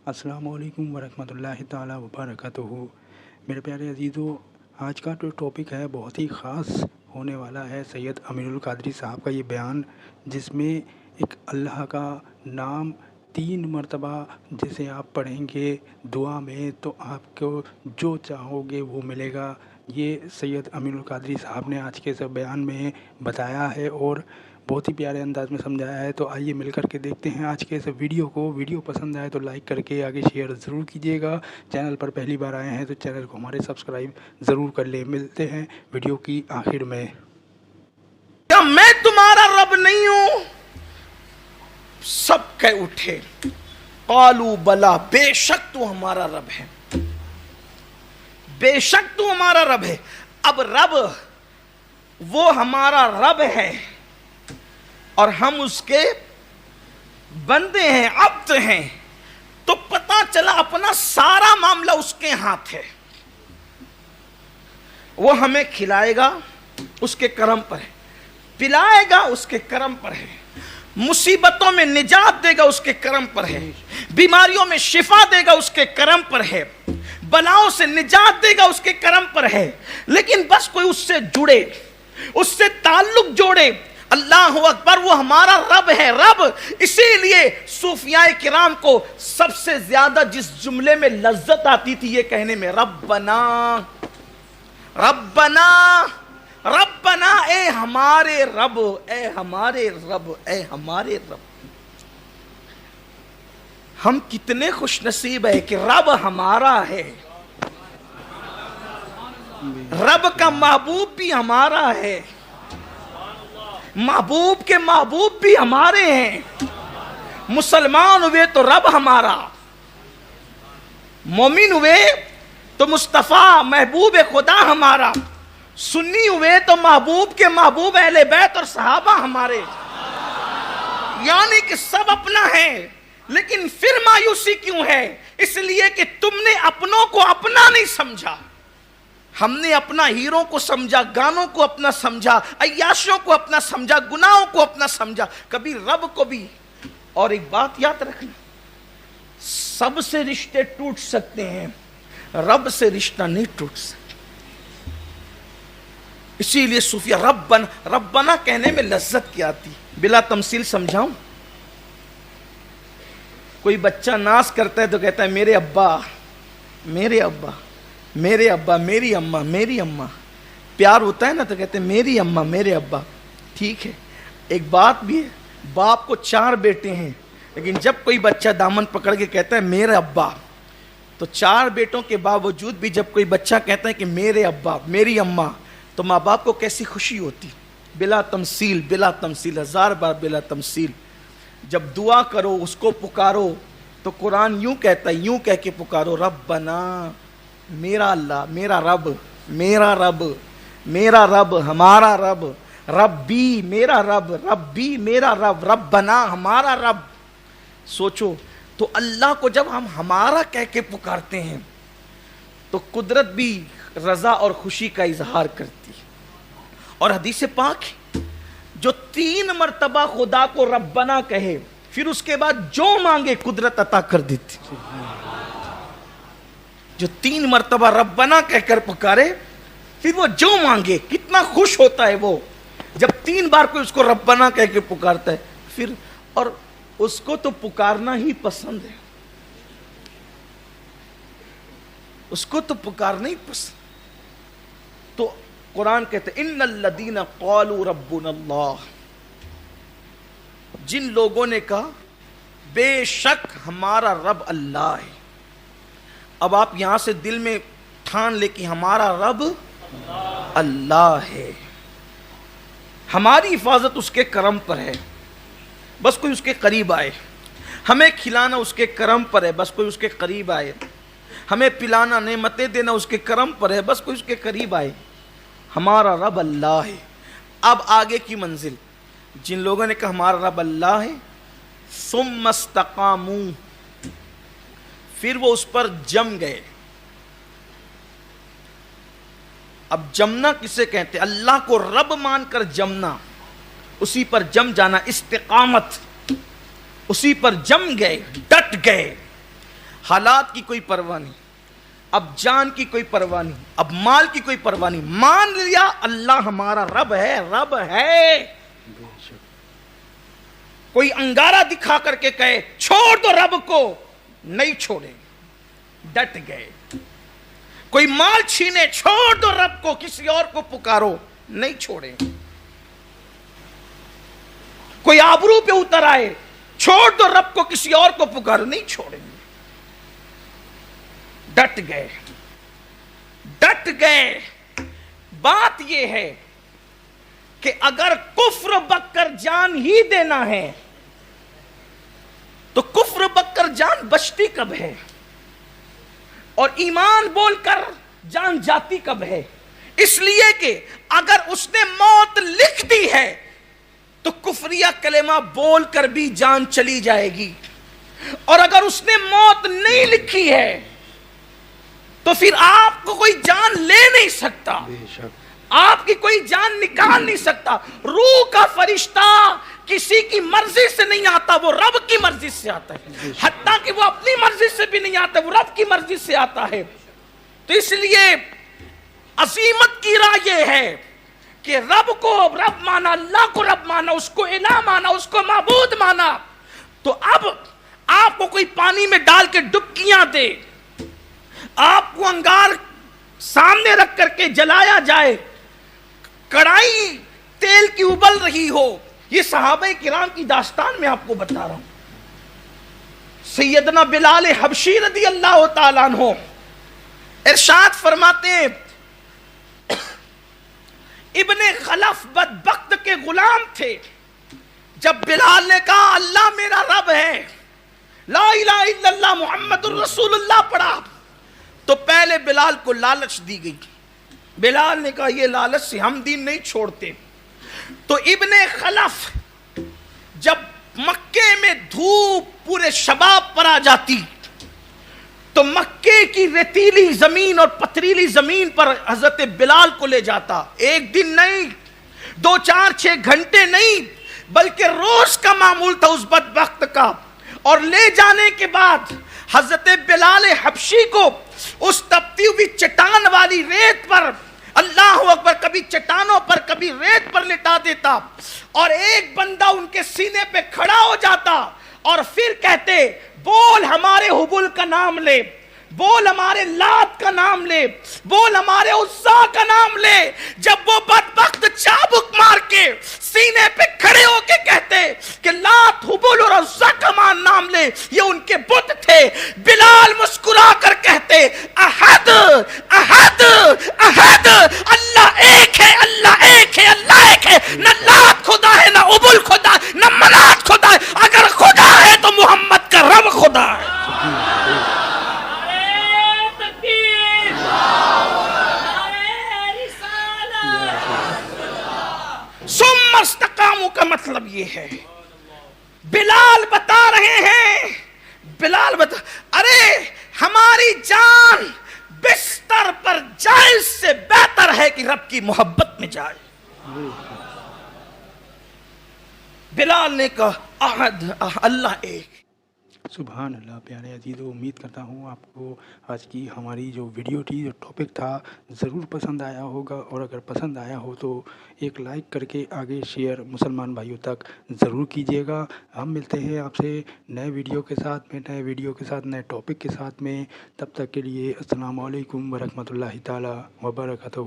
السلام علیکم ورحمۃ اللہ تعالیٰ وبرکاتہ۔ میرے پیارے عزیزو، آج کا جو ٹاپک ہے بہت ہی خاص ہونے والا ہے۔ سید امیر القادری صاحب کا یہ بیان، جس میں ایک اللہ کا نام 3 مرتبہ جسے آپ پڑھیں گے دعا میں تو آپ کو جو چاہو گے وہ ملے گا، یہ سید امیر القادری صاحب نے آج کے اس بیان میں بتایا ہے اور بہت ہی پیارے انداز میں سمجھایا ہے۔ تو آئیے مل کر کے دیکھتے ہیں آج کے اس ویڈیو کو۔ ویڈیو پسند آئے تو لائک کر کے آگے شیئر ضرور کیجیے گا۔ چینل پر پہلی بار آئے ہیں تو چینل کو ہمارے سبسکرائب ضرور کر لیں۔ ملتے ہیں ویڈیو کی آخر میں۔ کیا میں تمہارا رب نہیں ہوں؟ سب کہہ اٹھے قالوا بلا، بے شک تو ہمارا رب ہے، بے شک تو ہمارا رب ہے۔ اب رب وہ ہمارا رب ہے اور ہم اس کے بندے ہیں، عبد ہیں، تو پتا چلا اپنا سارا معاملہ اس کے ہاتھ ہے۔ وہ ہمیں کھلائے گا اس کے کرم پر ہے، پلائے گا اس کے کرم پر ہے، مصیبتوں میں نجات دے گا اس کے کرم پر ہے، بیماریوں میں شفا دے گا اس کے کرم پر ہے، بلاؤں سے نجات دے گا اس کے کرم پر ہے۔ لیکن بس کوئی اس سے جڑے، اس سے تعلق جوڑے۔ اللہ اکبر، وہ ہمارا رب ہے، رب۔ اسی لیے صوفیاء کرام کو سب سے زیادہ جس جملے میں لذت آتی تھی یہ کہنے میں، ربنا ربنا ربنا، اے ہمارے رب، اے ہمارے رب، اے ہمارے رب۔ ہم کتنے خوش نصیب ہے کہ رب ہمارا ہے، رب کا محبوب بھی ہمارا ہے، محبوب کے محبوب بھی ہمارے ہیں۔ مسلمان ہوئے تو رب ہمارا، مومن ہوئے تو مصطفیٰ محبوب خدا ہمارا، سنی ہوئے تو محبوب کے محبوب اہل بیت اور صحابہ ہمارے۔ یعنی کہ سب اپنا ہے، لیکن پھر مایوسی کیوں ہے؟ اس لیے کہ تم نے اپنوں کو اپنا نہیں سمجھا۔ ہم نے اپنا ہیروں کو سمجھا، گانوں کو اپنا سمجھا، عیاشوں کو اپنا سمجھا، گناہوں کو اپنا سمجھا، کبھی رب کو بھی۔ اور ایک بات یاد رکھنا، سب سے رشتے ٹوٹ سکتے ہیں، رب سے رشتہ نہیں ٹوٹ سکتا۔ اسی لیے صوفیہ ربنا ربنا کہنے میں لذت کیا آتی۔ بلا تمثیل سمجھاؤں، کوئی بچہ ناز کرتا ہے تو کہتا ہے میرے ابا، میرے ابا، میرے ابا، میری اماں، میری اماں۔ پیار ہوتا ہے نا تو کہتے ہیں میری اماں، میرے ابا۔ ٹھیک ہے، ایک بات بھی ہے، باپ کو 4 بیٹے ہیں، لیکن جب کوئی بچہ دامن پکڑ کے کہتا ہے میرے ابا، تو 4 بیٹوں کے باوجود بھی جب کوئی بچہ کہتا ہے کہ میرے ابا، میری اماں، تو ماں باپ کو کیسی خوشی ہوتی۔ بلا تمثیل، بلا تمثیل، 1000 بار بلا تمثیل۔ جب دعا کرو، اس کو پکارو، تو قرآن یوں کہتا ہے، یوں کہہ کے پکارو، ربنا، میرا اللہ، میرا رب، میرا رب، میرا رب، ہمارا رب، ربی، میرا رب، ربی، میرا رب، ربنا، ہمارا رب۔ سوچو تو اللہ کو جب ہم ہمارا کہہ کے پکارتے ہیں تو قدرت بھی رضا اور خوشی کا اظہار کرتی ہے۔ اور حدیث پاک جو 3 مرتبہ خدا کو ربنا کہے، پھر اس کے بعد جو مانگے قدرت عطا کر دیتی۔ جو 3 مرتبہ ربنا کہہ کر پکارے، پھر وہ جو مانگے، کتنا خوش ہوتا ہے وہ جب 3 بار کوئی اس کو ربنا کہہ کے پکارتا ہے۔ پھر اور اس کو تو پکارنا ہی پسند ہے، اس کو تو پکارنا ہی پسند۔ تو قرآن کہتے ہیں ان الذین قالوا ربنا اللہ، جن لوگوں نے کہا بے شک ہمارا رب اللہ ہے۔ اب آپ یہاں سے دل میں ٹھان لے کہ ہمارا رب اللہ ہے، ہماری حفاظت اس کے کرم پر ہے، بس کوئی اس کے قریب آئے، ہمیں کھلانا اس کے کرم پر ہے، بس کوئی اس کے قریب آئے، ہمیں پلانا، نعمتیں دینا اس کے کرم پر ہے، بس کوئی اس کے قریب آئے۔ ہمارا رب اللہ ہے۔ اب آگے کی منزل، جن لوگوں نے کہا ہمارا رب اللہ ہے، ثم استقاموا، پھر وہ اس پر جم گئے۔ اب جمنا کسے کہتے؟ اللہ کو رب مان کر جمنا، اسی پر جم جانا، استقامت، اسی پر جم گئے، ڈٹ گئے۔ حالات کی کوئی پرواہ نہیں، اب جان کی کوئی پرواہ نہیں، اب مال کی کوئی پرواہ نہیں، مان لیا اللہ ہمارا رب ہے، رب ہے۔ بے شک کوئی انگارہ دکھا کر کے کہے چھوڑ دو رب کو، نہیں چھوڑے، ڈٹ گئے۔ کوئی مال چھینے چھوڑ دو رب کو، کسی اور کو پکارو، نہیں چھوڑے۔ کوئی آبرو پہ اتر آئے چھوڑ دو رب کو، کسی اور کو پکارو، نہیں چھوڑیں گے۔ ڈٹ گئے، ڈٹ گئے۔ بات یہ ہے کہ اگر کفر بک جان ہی دینا ہے تو کفر بک کر جان بچتی کب ہے، اور ایمان بول کر جان جاتی کب ہے؟ اس لیے کہ اگر اس نے موت لکھ دی ہے تو کفریہ کلمہ بول کر بھی جان چلی جائے گی، اور اگر اس نے موت نہیں لکھی ہے تو پھر آپ کو کوئی جان لے نہیں سکتا، بے شک آپ کی کوئی جان نکال نہیں سکتا۔ روح کا فرشتہ کسی کی مرضی سے نہیں آتا، وہ رب کی مرضی سے آتا ہے، حتیٰ کہ وہ اپنی مرضی سے بھی نہیں آتا، وہ رب کی مرضی سے آتا ہے۔ تو اس لیے عظیمت کی راہ یہ ہے کہ رب کو رب مانا، اللہ کو رب مانا، اس کو الہ مانا، اس کو معبود مانا۔ تو اب آپ کو کوئی پانی میں ڈال کے ڈبکیاں دے، آپ کو انگار سامنے رکھ کر کے جلایا جائے، کڑائی تیل کی ابل رہی ہو، یہ صحابہ کرام کی داستان میں آپ کو بتا رہا ہوں۔ سیدنا بلال حبشی رضی اللہ تعالیٰ عنہ ارشاد فرماتے ہیں، ابن خلف بدبخت کے غلام تھے، جب بلال نے کہا اللہ میرا رب ہے، لا الہ الا اللہ محمد الرسول اللہ پڑھا، تو پہلے بلال کو لالچ دی گئی۔ بلال نے کہا یہ لالچ سے ہم دین نہیں چھوڑتے۔ تو ابن خلف جب مکے میں دھوپ پورے شباب پر آ جاتی تو مکے کی ریتیلی زمین اور پتریلی زمین پر حضرت بلال کو لے جاتا، ایک دن نہیں، 2-4-6 گھنٹے نہیں، بلکہ روز کا معمول تھا اس بدبخت کا۔ اور لے جانے کے بعد حضرت بلال حبشی کو اس تپتی ہوئی چٹان والی ریت پر، اللہ اکبر، کبھی چٹانوں پر کبھی ریت پر لٹا دیتا، اور ایک بندہ ان کے سینے پہ کھڑا ہو جاتا اور پھر کہتے بول ہمارے حبل کا نام لے، بول ہمارے لات کا نام لے، بول ہمارے عزا کا نام لے۔ جب وہ بدبخت چابک مار کے سینے پہ کھڑے ہو کے کہتے کہ لات حبل اور عزا کا نام لے، یہ ان کے بت تھے، بلال مسکرا کر کہتے احد احد احد، اللہ ایک ہے، اللہ ایک ہے، اللہ ایک ہے، نہ لات خدا ہے، نہ حبل خدا، نہ منات خدا ہے، اگر خدا ہے تو محمد کا رب خدا ہے۔ ثم استقاموا کا مطلب یہ ہے، بلال بتا رہے ہیں، بلال بتا، ارے ہماری جان بستر پر جائے سے بہتر ہے کہ رب کی محبت میں جائے۔ بلال نے کہا احد، اللہ ایک۔ سبحان اللہ۔ پیارے عزیزو، امید کرتا ہوں آپ کو آج کی ہماری جو ویڈیو تھی، جو ٹاپک تھا، ضرور پسند آیا ہوگا، اور اگر پسند آیا ہو تو ایک لائک کر کے آگے شیئر مسلمان بھائیوں تک ضرور کیجیے گا۔ ہم ملتے ہیں آپ سے نئے ویڈیو کے ساتھ میں، نئے ویڈیو کے ساتھ، نئے ٹاپک کے ساتھ میں۔ تب تک کے لیے السلام علیکم ورحمۃ اللہ تعالیٰ وبرکاتہ۔